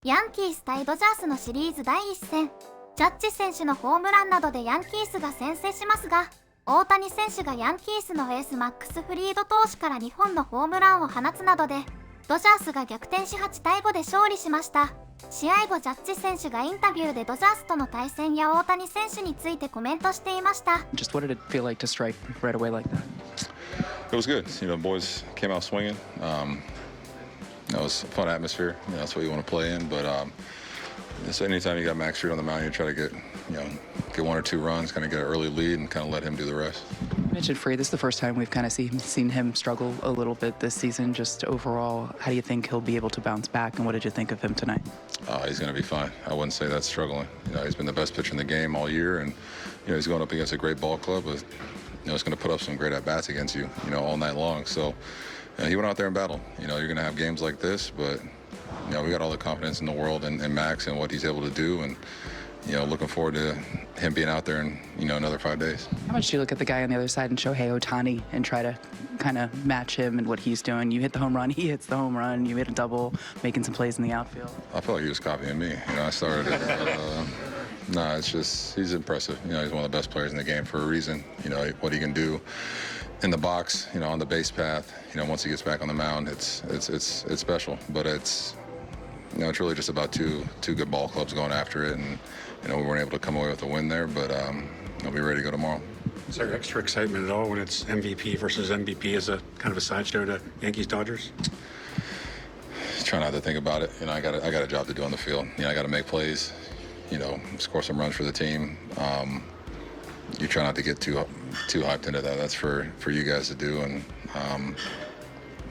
ヤンキース対ドジャースのシリーズ第一戦、ジャッジ選手のホームランなどでヤンキースが先制しますが、大谷選手がヤンキースのエースマックス・フリード投手から2本のホームランを放つなどで、ドジャースが逆転し8対5で勝利しました。試合後、ジャッジ選手がインタビューでドジャースとの対戦や大谷選手についてコメントしていました。Just what did it feel like to strike right away like that? It was good. Boys came out swinging. That was a fun atmosphere. That's what you want to play in. But so anytime you got Max Street on the mound, you try to get one or two runs, kind of get an early lead, and kind of let him do the rest. You mentioned Free. This is the first time we've kind of seen him struggle a little bit this season. Just overall, how do you think he'll be able to bounce back, and what did you think of him tonight? He's going to be fine. I wouldn't say that's struggling. He's been the best pitcher in the game all year, and he's going up against a great ball club with, it's going to put up some great at bats against you, all night long. So he went out there and battled. You're going to have games like this, but we got all the confidence in the world in Max and what he's able to do, and looking forward to him being out there in another 5 days. How much do you look at the guy on the other side and Shohei Ohtani and try to kind of match him and what he's doing? You hit the home run, he hits the home run, you hit a double, making some plays in the outfield. I feel like he was copying me. I started it. It's just he's impressive. He's one of the best players in the game for a reason. What he can do in the box, on the base path. Once he gets back on the mound, it's special. But it's really just about two good ball clubs going after it, and we weren't able to come away with a win there. But I'll be ready to go tomorrow. Is there extra excitement at all when it's MVP versus MVP as a kind of a sideshow to Yankees-Dodgers? Try not to think about it. I got a job to do on the field. I got to make plays. Score some runs for the team. You try not to get too hyped into that. That's for you guys to do, and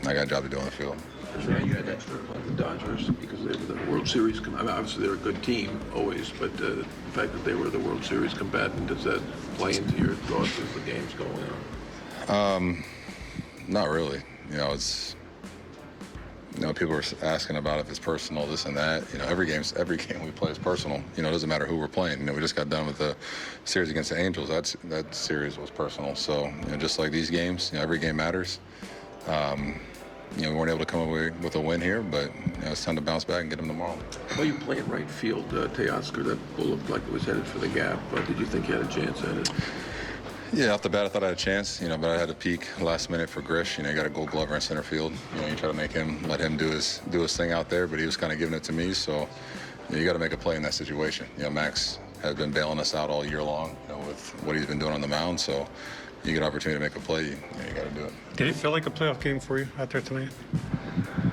I got a job to do on the field. Yeah, you had extra like the Dodgers because they were the World Series. Obviously, they're a good team always, but the fact that they were the World Series combatant, does that play into your thoughts as the game's going on? Not really. It's. People are asking about if it's personal, this and that. Every game we play is personal. It doesn't matter who we're playing. We just got done with the series against the Angels. That series was personal. So, just like these games, every game matters. We weren't able to come away with a win here, but it's time to bounce back and get them tomorrow. Well, you play in right field, Teoscar. That ball looked like it was headed for the gap. Did you think you had a chance at it? Yeah, off the bat, I thought I had a chance, but I had to peak last minute for Grish. You got a Gold Glover in center field. You try to let him do his thing out there, but he was kind of giving it to me. So you got to make a play in that situation. Max has been bailing us out all year long, with what he's been doing on the mound. So you get an opportunity to make a play, you got to do it. Did it feel like a playoff game for you out there tonight?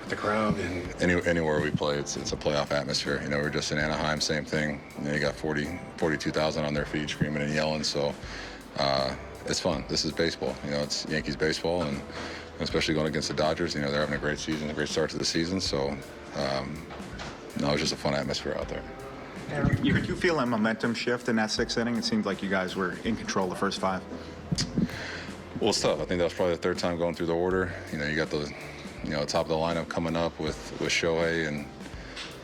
The crowd and anywhere we play, it's a playoff atmosphere. We're just in Anaheim, same thing. You got 42,000 on their feet screaming and yelling. So it's fun. This is baseball. It's Yankees baseball, and especially going against the Dodgers. They're having a great season, a great start to the season. So it's just a fun atmosphere out there. Did you feel a momentum shift in that sixth inning? It seemed like you guys were in control the first five. Well, it's tough. I think that was probably the third time going through the order. You got the top of the lineup coming up with Shohei, and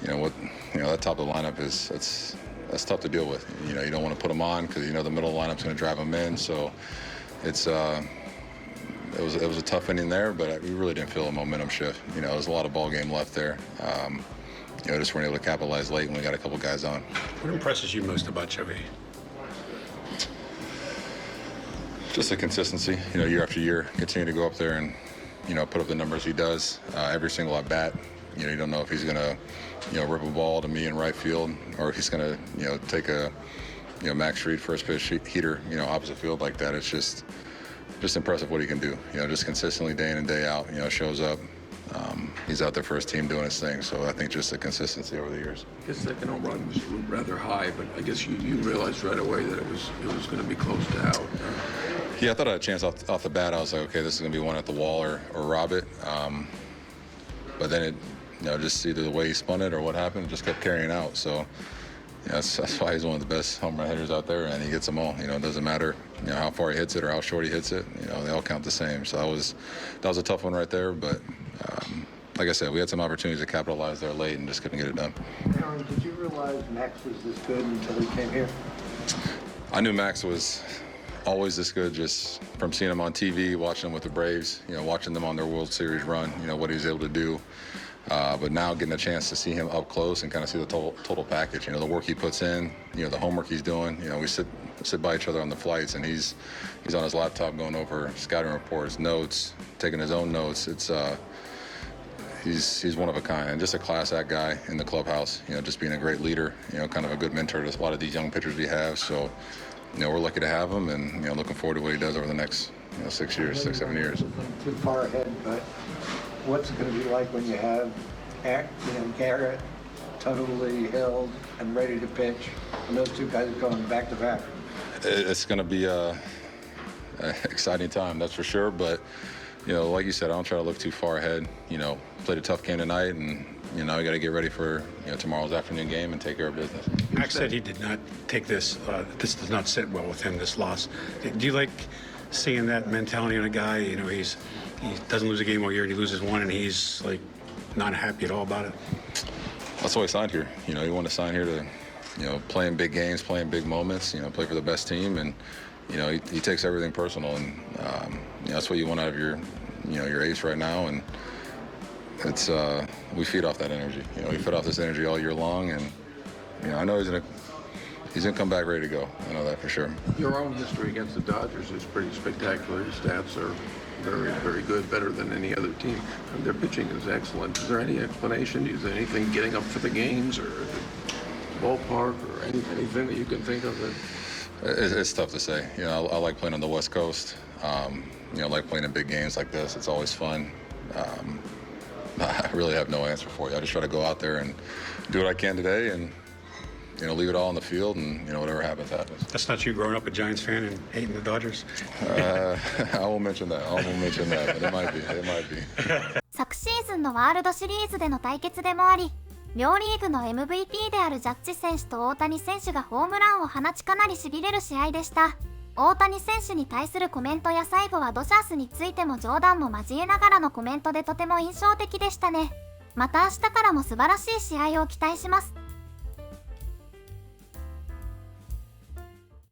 that top of the lineup that's tough to deal with. You don't want to put them on because the middle of the lineup's going to drive them in. So it was a tough inning there, but we really didn't feel a momentum shift. There was a lot of ball game left there. Just weren't able to capitalize late when we got a couple guys on. What impresses you most about Shohei? Just the consistency. Year after year, continue to go up there and put up the numbers he does every single at bat. You don't know if he's gonna rip a ball to me in right field, or if he's gonna take a Max Street first pitch heater opposite field like that. It's just impressive what he can do. Just consistently day in and day out. Shows up. He's out there for his team doing his thing. So I think just the consistency over the years. I guess second home run was rather high, but I guess you realized right away that it was going to be close to out. Yeah, I thought I had a chance off the bat. I was like, okay, this is going to be one at the wall or rob it. But then it, just either the way he spun it or what happened, it just kept carrying out. So that's why he's one of the best home run hitters out there, and he gets them all. It doesn't matter how far he hits it or how short he hits it. They all count the same. So that was a tough one right there. But like I said, we had some opportunities to capitalize there late and just couldn't get it done. Aaron, did you realize Max was this good until he came here? I knew Max was always this good just from seeing him on TV, watching him with the Braves, watching them on their World Series run, what he was able to do. But now getting a chance to see him up close and kind of see the total package, the work he puts in, the homework he's doing. We sit by each other on the flights, and he's on his laptop going over scouting reports, notes, taking his own notes. He's one of a kind, and just a class act guy in the clubhouse. Just being a great leader. Kind of a good mentor to a lot of these young pitchers we have. So, we're lucky to have him, and looking forward to what he does over the next 6 years, 7 years. Too far ahead, but what's it going to be like when you have Garrett totally held and ready to pitch, and those two guys going back to back? It's going to be an exciting time, that's for sure. But like you said, I don't try to look too far ahead. Played a tough game tonight, and we got to get ready for tomorrow's afternoon game and take care of business. Max said he did not take this. This does not sit well with him. This loss. Do you like seeing that mentality in a guy? He doesn't lose a game all year, and he loses one, and he's like not happy at all about it. That's why he signed here. He wanted to sign here to play in big games, play in big moments. Play for the best team, and he takes everything personal, and that's what you want out of your ace right now. And it's we feed off that energy. We feed off this energy all year long, and I know he's gonna come back ready to go. I know that for sure. Your own history against the Dodgers is pretty spectacular. Your stats are very, very good, better than any other team. And their pitching is excellent. Is there any explanation? Is there anything getting up for the games, or the ballpark, or anything that you can think of? It's tough to say. I like playing on the West Coast. I like playing in big games like this. It's always fun. I really have no answer for you. I just try to go out there and do what I can today, and leave it all on the field, and whatever happens, happens. That's not you growing up a Giants fan and hating the Dodgers. I won't mention that. But it might be. It might be. 昨シーズンのワールドシリーズでの対決でもあり、両リーグの MVP であるジャッジ選手と大谷選手がホームランを放ち、かなり痺れる試合でした。大谷選手に対するコメントや、最後はドジャースについても冗談も交えながらのコメントでとても印象的でしたね。また明日からも素晴らしい試合を期待します。